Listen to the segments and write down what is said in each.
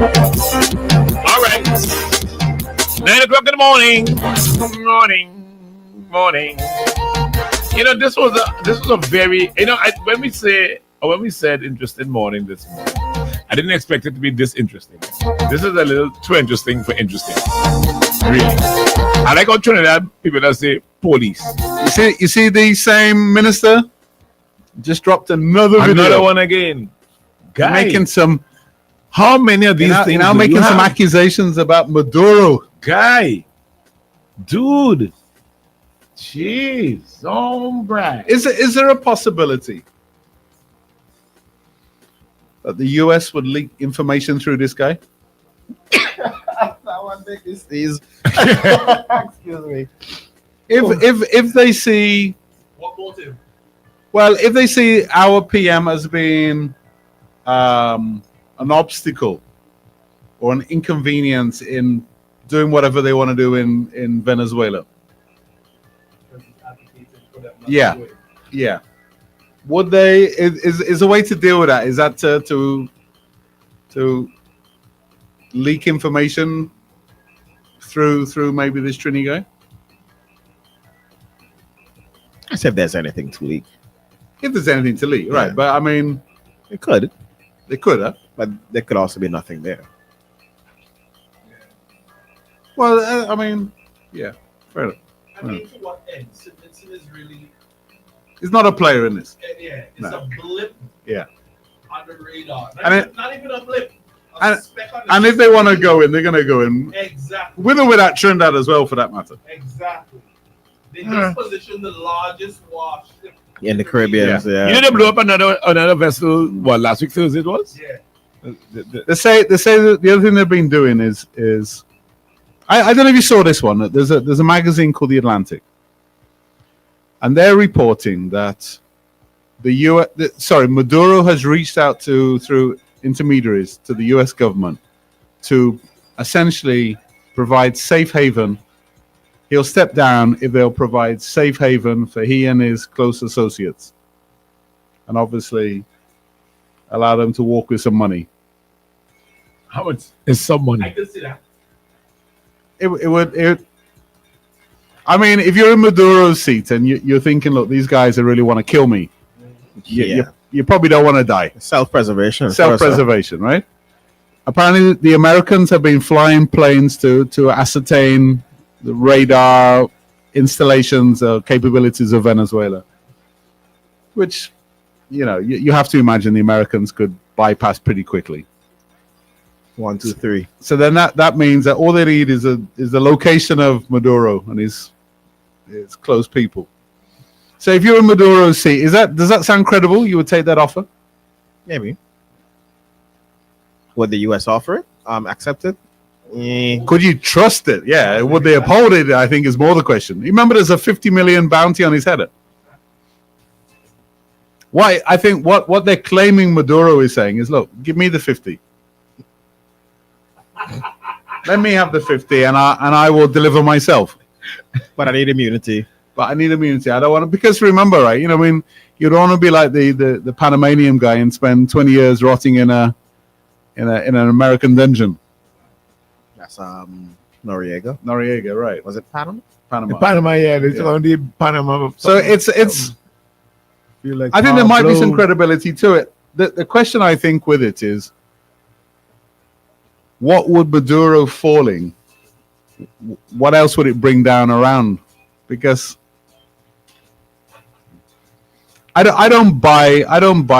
All right. 9 o'clock in the morning. Morning. You know, this was a very, when we said interesting morning this morning, I didn't expect it to be this interesting. This is a little too interesting for interesting. Really. I like how Trinidad people that say police. You see the same minister just dropped another one again. Guy. Making some. How many of these things? Now making some accusations about Maduro. Guy. Dude. Jeez. Hombre. Is there a possibility that the US would leak information through this guy? That one big is these. Excuse me. If they see what motive? Well, if they see our PM as being an obstacle or an inconvenience in doing whatever they want to do in Venezuela. Yeah. Would they? Is a way to deal with that? Is that to leak information through maybe this Trini guy? I said if there's anything to leak. If there's anything to leak, right? But I mean, they could, huh? But there could also be nothing there. Well, I mean, yeah, fair enough. I mean, to what end? Simpson is really. He's not a player in this. Yeah, it's a blip. Yeah. On the radar. Not even a blip. And if they want to go in, they're going to go in. Exactly. With or without Trinidad as well, for that matter. Exactly. They just positioned the largest warship in the Caribbean. Yeah. You know they blew up another vessel. What, last week Thursday it was? Yeah. They say that the other thing they've been doing is I don't know if you saw this one. There's a magazine called The Atlantic, and they're reporting that Maduro has reached out through intermediaries to the U.S. government to essentially provide safe haven. He'll step down if they'll provide safe haven for he and his close associates, and obviously allow them to walk with some money. How much is some money? I can see that. It would. I mean, if you're in Maduro's seat and you're thinking, look, these guys really want to kill me, you probably don't want to die. Self-preservation, right? Apparently, the Americans have been flying planes to ascertain the radar installations or capabilities of Venezuela, which, you have to imagine the Americans could bypass pretty quickly. 1, 2, 3. So then that means that all they need is the location of Maduro and his close people. So if you're in Maduro's seat, does that sound credible? You would take that offer? Maybe. Would the U.S. offer it? Accept it? Could you trust it? Yeah. Would they uphold it? I think is more the question. You remember there's a 50 million bounty on his head. Why? I think what they're claiming Maduro is saying is, look, give me the 50. Let me have the 50 and I will deliver myself. But I need immunity. I don't want to, because remember, right? You don't want to be like the Panamanian guy and spend 20 years rotting in an American dungeon. That's Noriega. Noriega, right? Was it Panama? Panama, yeah. It's only Panama. So it's. I think there might be some credibility to it. The question I think with it is, what would Maduro falling? What else would it bring down around? Because I don't buy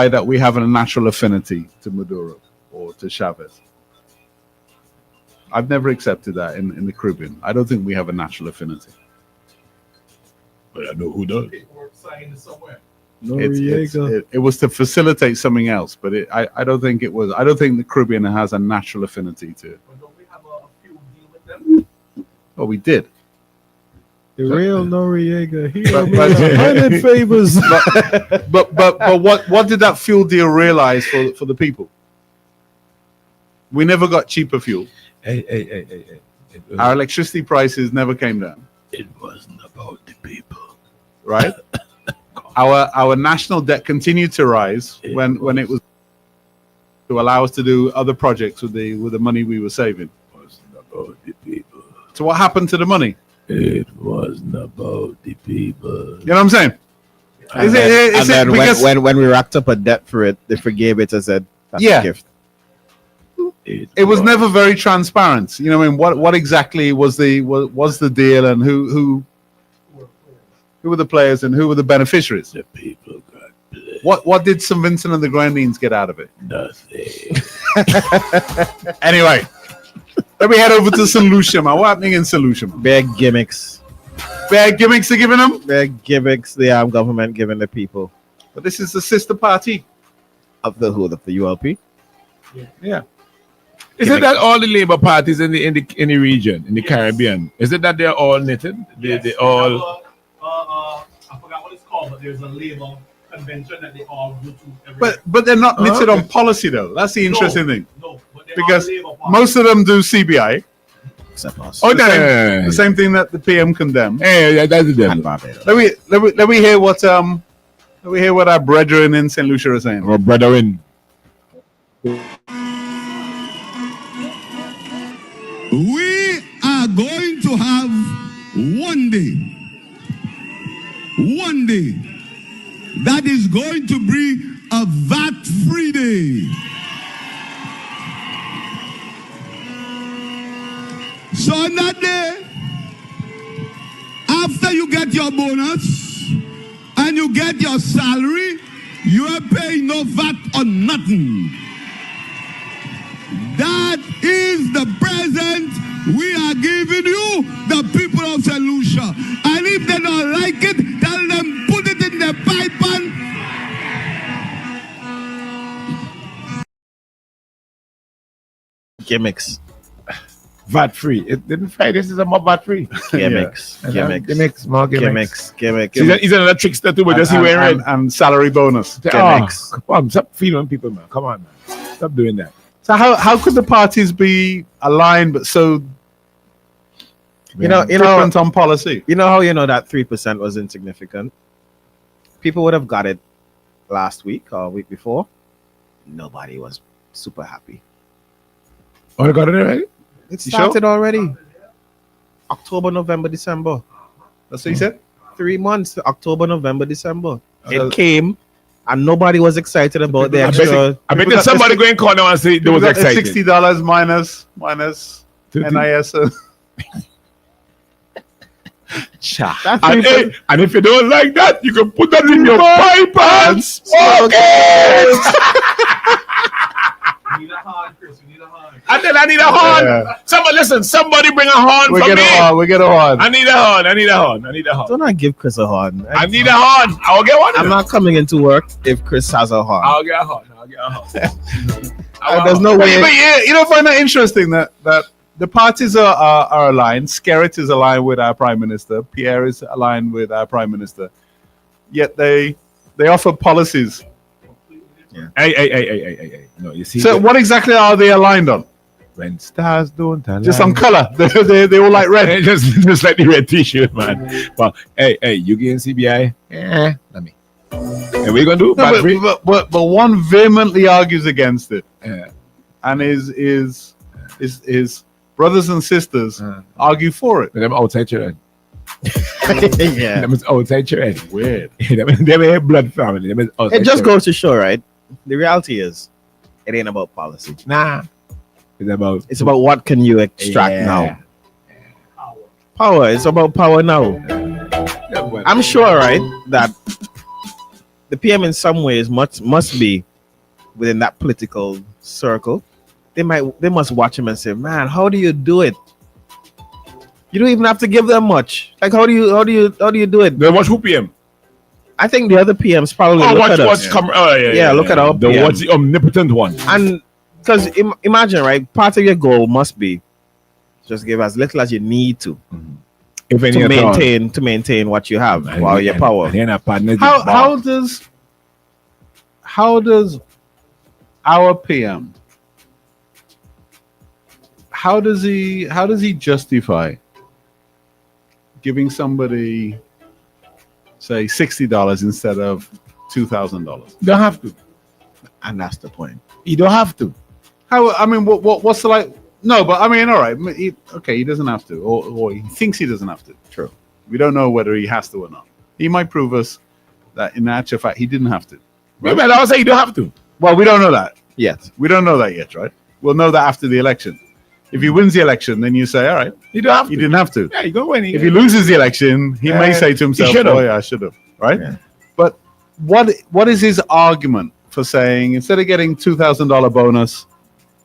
that we have a natural affinity to Maduro or to Chavez. I've never accepted that in the Caribbean. I don't think we have a natural affinity. But I know who does. It was to facilitate something else, but I don't think it was. I don't think the Caribbean has a natural affinity to it. But don't we have a fuel deal with them? Well, we did. The real Noriega. He but favors. But what did that fuel deal realize for the people? We never got cheaper fuel. Hey. Our electricity prices never came down. It wasn't about the people, right? Our national debt continued to rise when it was to allow us to do other projects with the money we were saving. It wasn't about the people. So what happened to the money? It wasn't about the people. You know what I'm saying? And then when we racked up a debt for it, they forgave it and said, that's Yeah. a gift. It was never very transparent. You know what I mean? What exactly was the deal, and who were the players and who were the beneficiaries? The people got blessed. What did St. Vincent and the Grenadines get out of it? Nothing. Anyway, let me head over to St. Lucia, man. What happening in St. Lucia, man? Big gimmicks. Bad gimmicks they're giving them? Big gimmicks the government giving the people But this is the sister party. of the ULP. Yeah. Is it that all the Labour parties in the region, in the Caribbean, is it that they're all knitted? They all. I forgot what it's called, but there's a Labour convention that they all go to every But they're not knitted okay. on policy, though. That's the interesting thing. No, but they're Because all Labour party. most of them do CBI. Except us. Oh, The same thing that the PM condemned. Hey, yeah, that's the devil. And Barbados. Let me hear what our brethren in St. Lucia are saying. Our brethren. We are going to have one day that is going to be a VAT-free day. So on that day, after you get your bonus and you get your salary, you are paying no VAT on nothing. That is the present we are giving you, the people of St. Lucia. And if they don't like it, tell them put it in the pipe and Gimmicks. VAT free. It didn't fight. This is a more VAT free. Gimmicks. Gimmicks. More gimmicks. Gimmicks. He's another trickster too, but just he wearing red. And salary bonus. Gimmicks. Come on, stop feeding people, man. Come on, man. Stop doing that. So how could the parties be aligned but so different on policy? You know how you know that 3% was insignificant? People would have got it last week or week before. Nobody was super happy. Oh, you got it already? It You started already. October, November, December. That's what he said? 3 months. October, November, December. Okay. It came and nobody was excited about the I bet extra. I bet People there's got somebody the going to call now and say they was excited. $60 minus NIS. And if you don't like that, you can put that in your pipe and smoke it. You need a horn, Chris. You need a horn. And then I need a horn. Yeah. Somebody bring a horn We for get me. a horn. We get a horn. I need a horn. I need a horn. I need a horn. Do not give Chris a horn. I need a horn. I'll get one. I'm not coming into work if Chris has a horn. I'll get a horn. I'll get a horn. There's no way. But you don't find that interesting that the parties are aligned. Skerritt is aligned with our Prime Minister. Pierre is aligned with our Prime Minister. Yet they offer policies. Hey. No, you see. So what exactly are they aligned on? when stars don't align. Just on color. They all like red. just like the red T-shirt, man. Well, hey, you getting CBI? Let me. And we're gonna do battery. But one vehemently argues against it, Yeah. and his brothers and sisters argue for it. Them outside children. Yeah. Them is outside children. Weird. Them ain't blood family. Them is outside It just children. goes to show, right? The reality is, it ain't about policy. Nah. It's about what can you extract now. Power. It's about power now. I'm sure, right, that the PM in some ways must be within that political circle. They must watch him and say, "Man, how do you do it? You don't even have to give them much. Like, how do you do it?" They watch who PM? I think the other PMs probably look at us. Look at our PM. What's the omnipotent one? And because imagine, right, part of your goal must be just give as little as you need to If any to maintain what you have while your power. How does our PM how does he justify giving somebody say $60 instead of $2,000? Don't have to. And that's the point. You don't have to. How? I mean, what's the like? No, but I mean, all right. He doesn't have to, or he thinks he doesn't have to. True. We don't know whether he has to or not. He might prove us that, in actual fact, he didn't have to. Right? But I would say you don't have to. Well, we don't know that Yet. We don't know that yet, right? We'll know that after the election. If he wins the election, then you say, all right, You don't have he to. didn't have to. Yeah, you go win. If he loses the election, he may say to himself, should've. "Oh yeah, I should have." Right? Yeah. But what is his argument for saying instead of getting $2,000 bonus,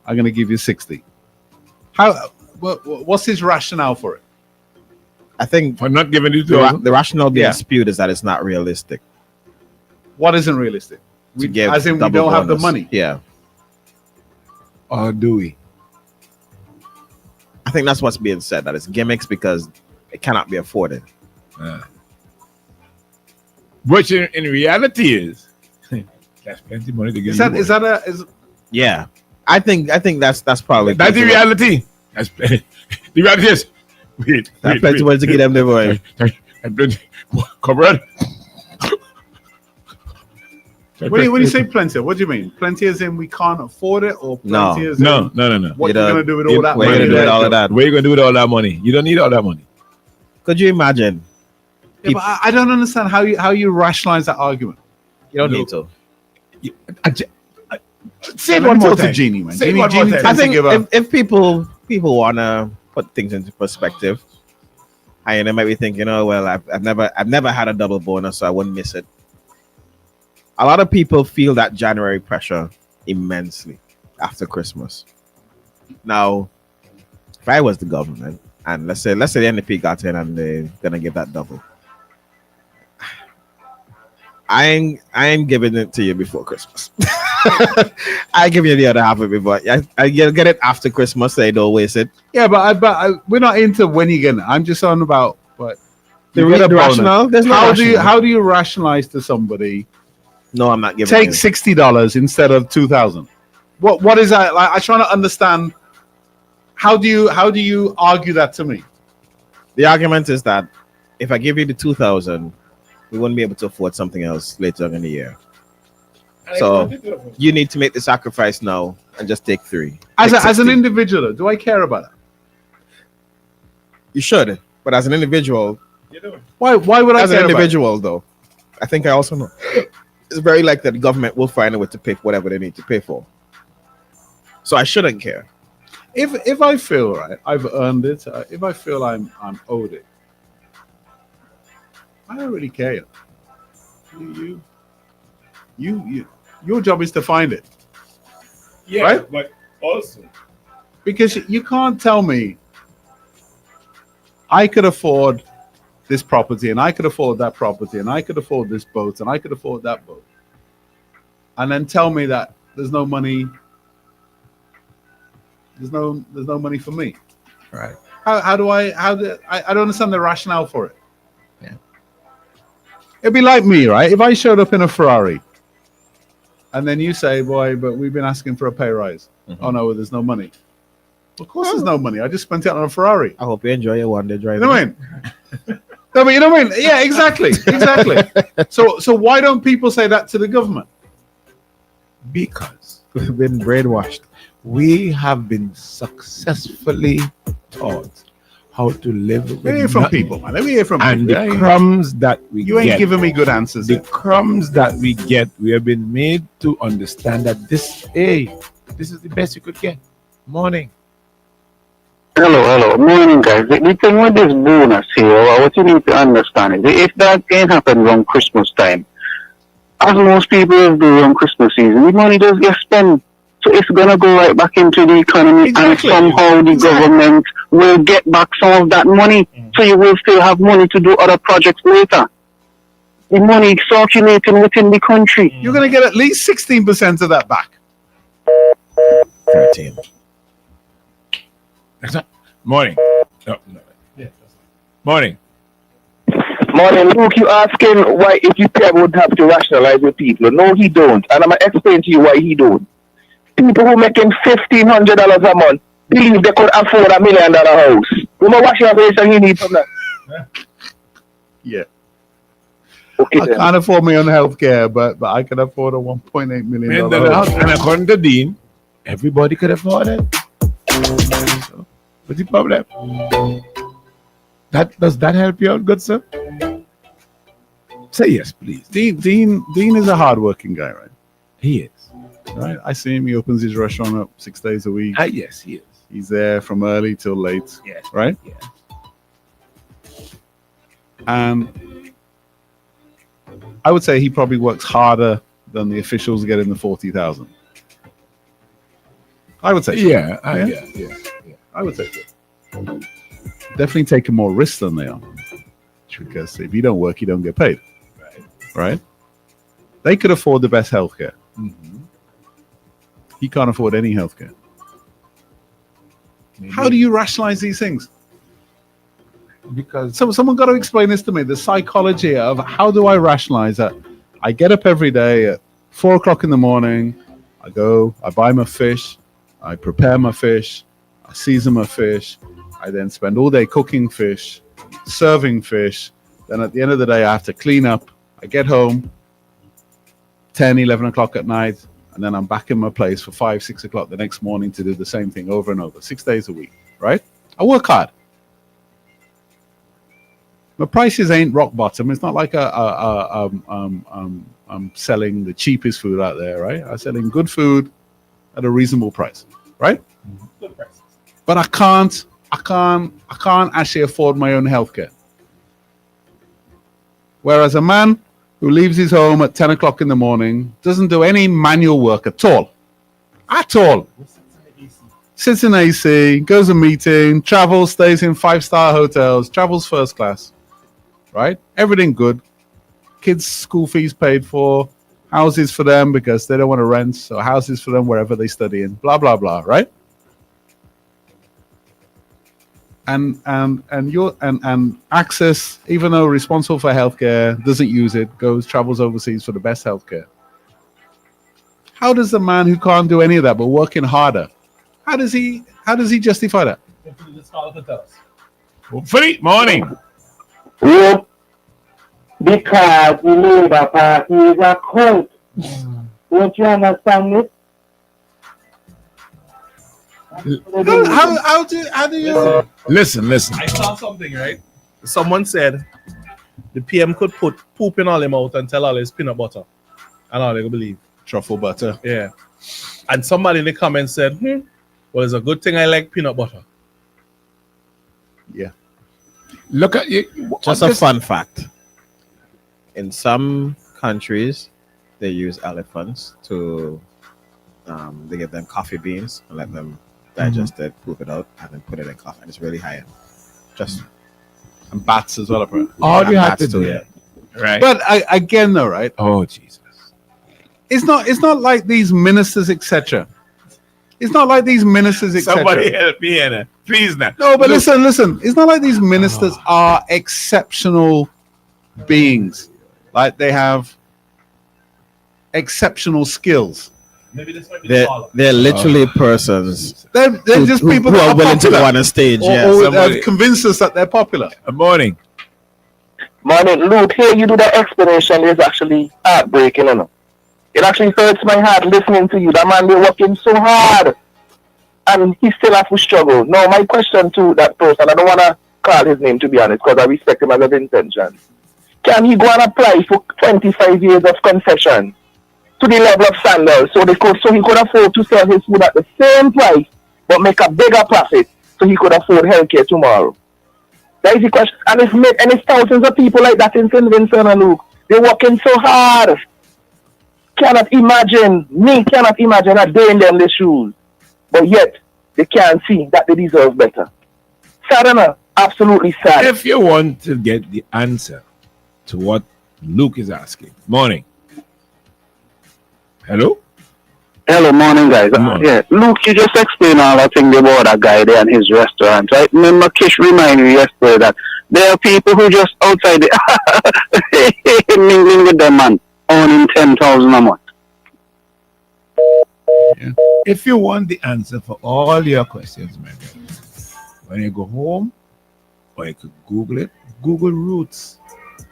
I'm going to give you 60? What's his rationale for it? I think for not giving you the rationale being Yeah. spewed is that it's not realistic. What isn't realistic? To give As in, we double don't have the bonus. money. Yeah. or do we? I think that's what's being said, that it's gimmicks because it cannot be afforded. Which in reality is that's plenty of money to give. Yeah. I think that's probably That's the reality. That's the reality is wait. That's plenty money to give them the boy. Come on. When you say plenty, what do you mean? Plenty as in we can't afford it, or No. plenty as in No. what you're gonna do with all that What are you money? gonna do with all of that? What are you gonna do with all that money? You don't need all that money. Could you imagine? Yeah, but I don't understand how you rationalize that argument. You don't No. need to. Say it Let one me more talk to time. Jeannie, man. Say it Jeannie one more time. tends I to think give a- if people wanna put things into perspective, and they might be thinking, oh well, I've never had a double bonus, so I wouldn't miss it. A lot of people feel that January pressure immensely after Christmas. Now, if I was the government, and let's say the NDP got in and they're gonna give that double, I ain't giving it to you before Christmas. I give you the other half of it before. I get it after Christmas. So they don't waste it. Yeah, but we're not into when you get it. I'm just on about what The you get a bonus. rationale. There's no rationale. How do you rationalize to somebody? No, I'm not giving. Take you. $60 instead of $2,000. What is that? Like, I'm trying to understand. How do you argue that to me? The argument is that if I give you the 2,000, we wouldn't be able to afford something else later on in the year. So you need to make the sacrifice now and just take 3. As Take an 60. individual, do I care about that? You should, but as an individual, Why would I as care an about it? individual though, I think I also know it's very likely that the government will find a way to pay for whatever they need to pay for. So I shouldn't care. If I feel right, I've earned it. If I feel I'm owed it, I don't really care. You your job is to find it. Yeah, Right? but also Because you can't tell me I could afford this property and I could afford that property and I could afford this boat and I could afford that boat, and then tell me that there's no money. There's no money for me. Right. I don't understand the rationale for it. Yeah. It'd be like me, right? If I showed up in a Ferrari and then you say, boy, but we've been asking for a pay rise. Mhm. Oh no, there's no money. Of course there's no money. I just spent it on a Ferrari. I hope you enjoy your one day You driving. know what I mean? No, but you know what I mean? Yeah, exactly. Exactly. So why don't people say that to the government? because We've been brainwashed. we have been successfully taught how to live Let me hear from people, man. Let me hear from and people. the crumbs that we You ain't get, giving me good answers. the crumbs that we get, we have been made to understand that this is the best you could get. Morning. Hello. Morning, guys. The thing with this bonus here, what you need to understand is if that ain't happen around Christmas time, as most people do around Christmas season, the money does get spent. So it's going to go right back into the economy, Exactly. and somehow the government will get back some of that money. So you will still have money to do other projects later. The money circulating within the country. You're going to get at least 16% of that back. 13. Morning. No. Morning. Morning, Luke, you asking why if you pay would have to rationalize with people. No, he don't. And I'm going to explain to you why he don't. People who making $1,500 a month believe they could afford $1 million house. You know what you have and you need from that? Yeah. Okay, I then. can't afford my own healthcare, but I can afford a $1.8 million $1 home. and according to Dean, everybody could afford it. So, what's the problem? Does that help you out, good sir? Say yes, please. Dean is a hardworking guy, right? He is. Right. I see him. He opens his restaurant up 6 days a week. Yes, he is. He's there from early till late. Yes. Right. Yeah. And I would say he probably works harder than the officials get in the 40,000. I would say so. Yeah. I would say so. Definitely taking more risks than they are. Because if you don't work, you don't get paid. Right? They could afford the best healthcare. Mm-hmm. He can't afford any healthcare. How do you rationalize these things? Because Someone got to explain this to me. The psychology of how do I rationalize that? I get up every day at 4 o'clock in the morning. I go, I buy my fish. I prepare my fish. I season my fish. I then spend all day cooking fish, serving fish. Then at the end of the day, I have to clean up. I get home 10, 11 o'clock at night. And then I'm back in my place for 5, 6 o'clock the next morning to do the same thing over and over, 6 days a week, right? I work hard. My prices ain't rock bottom. It's not like I'm selling the cheapest food out there, right? I'm selling good food at a reasonable price, right? Good prices. But I can't actually afford my own healthcare. Whereas a man who leaves his home at 10 o'clock in the morning, doesn't do any manual work at all. At all. Sits in AC, goes to a meeting, travels, stays in 5-star hotels, travels first class. Right? Everything good. Kids' school fees paid for, houses for them because they don't want to rent, so houses for them wherever they study in, blah, blah, blah, right? And Access, even though responsible for healthcare, doesn't use it, travels overseas for the best healthcare. How does the man who can't do any of that but working harder, how does he justify that? Free morning. Well, because the Labour Party is a cult. Don't you understand it? How do you? Listen. I saw something, right? Someone said the PM could put poop in all him out and tell all his peanut butter. And all they could believe. Truffle butter. Yeah. And somebody in the comments said, well, it's a good thing I like peanut butter. Yeah. Look at you. Just a fun fact. In some countries, they use elephants to, they give them coffee beans and let them digest it, poop it out, and then put it in coffee. And it's really high. Just And bats as well, apparently. All you have bats to do, too, yeah. right? But again, though, right? Oh Jesus! It's not like these ministers, etc. It's not like these ministers, etc. Somebody help me, Anna. Please now. No, but listen. It's not like these ministers are exceptional beings. Like they have exceptional skills. Maybe this might be the caller. They're literally persons They're just who people that are willing to popular. go on a stage. Or, Yeah, or somebody- have convinced us that they're popular. Good morning. Morning, Luke, here you do the explanation is actually heartbreaking, you know. It actually hurts my heart listening to you. That man, they're working so hard. And he still has to struggle. Now, my question to that person, I don't want to call his name, to be honest, because I respect him as an intention. Can he go and apply for 25 years of concession to the level of standards so he could afford to sell his food at the same price but make a bigger profit so he could afford healthcare tomorrow? That is the question. And it's thousands of people like that in St. Vincent and Luke. They're working so hard. Cannot imagine a day in them shoes. But yet, they can't see that they deserve better. Sad enough. Absolutely sad. If you want to get the answer to what Luke is asking, morning. Hello? Hello, morning, guys. Morning. Yeah, Luke, you just explained all that thing about that guy there and his restaurant, right? Remember, Kish reminded me yesterday that there are people who just outside the mingling with them, man, earning 10,000 a month. Yeah. If you want the answer for all your questions, my friend, when you go home, or you could Google it, Google roots.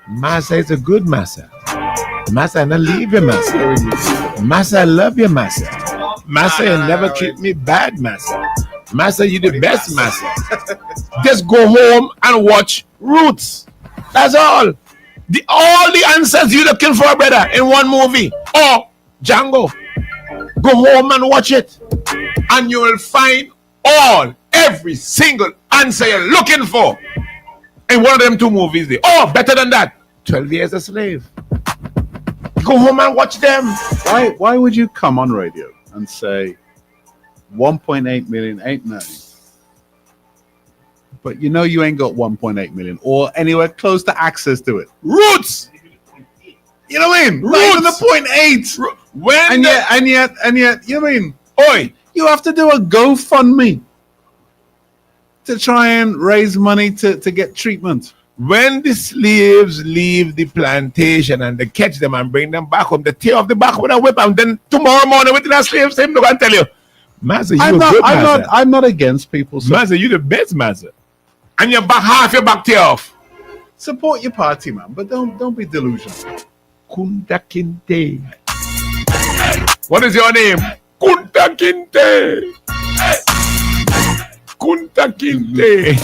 Massa is a good massa. Massa, I not leave you, massa. Massa, I love you, massa. Massa, you never treat me bad, massa. Massa, you the best, massa. Just go home and watch Roots. That's all. All the answers you're looking for, brother, in one movie. Or Django. Go home and watch it. And you will find every single answer you're looking for in one of them two movies. Better than that. 12 Years a Slave. Go home and watch them. Why would you come on radio and say 1.8 million ain't nothing, but you know you ain't got 1.8 million or anywhere close to access to it? Roots. You know what I mean? Roots. Not even the 0.8. And yet, you know what I mean? Oi, you have to do a GoFundMe to try and raise money to get treatment. when the slaves leave the plantation and they catch them and bring them back home, they tear off the back with a whip, and then tomorrow morning with the slaves, they're going to tell you, Master, I'm not against people. Master, you the best, Master. And your back, half your back tear off. Support your party, man, but don't be delusional. Kunta Kinte. What is your name? Kunta Kinte. Kunta Kinte.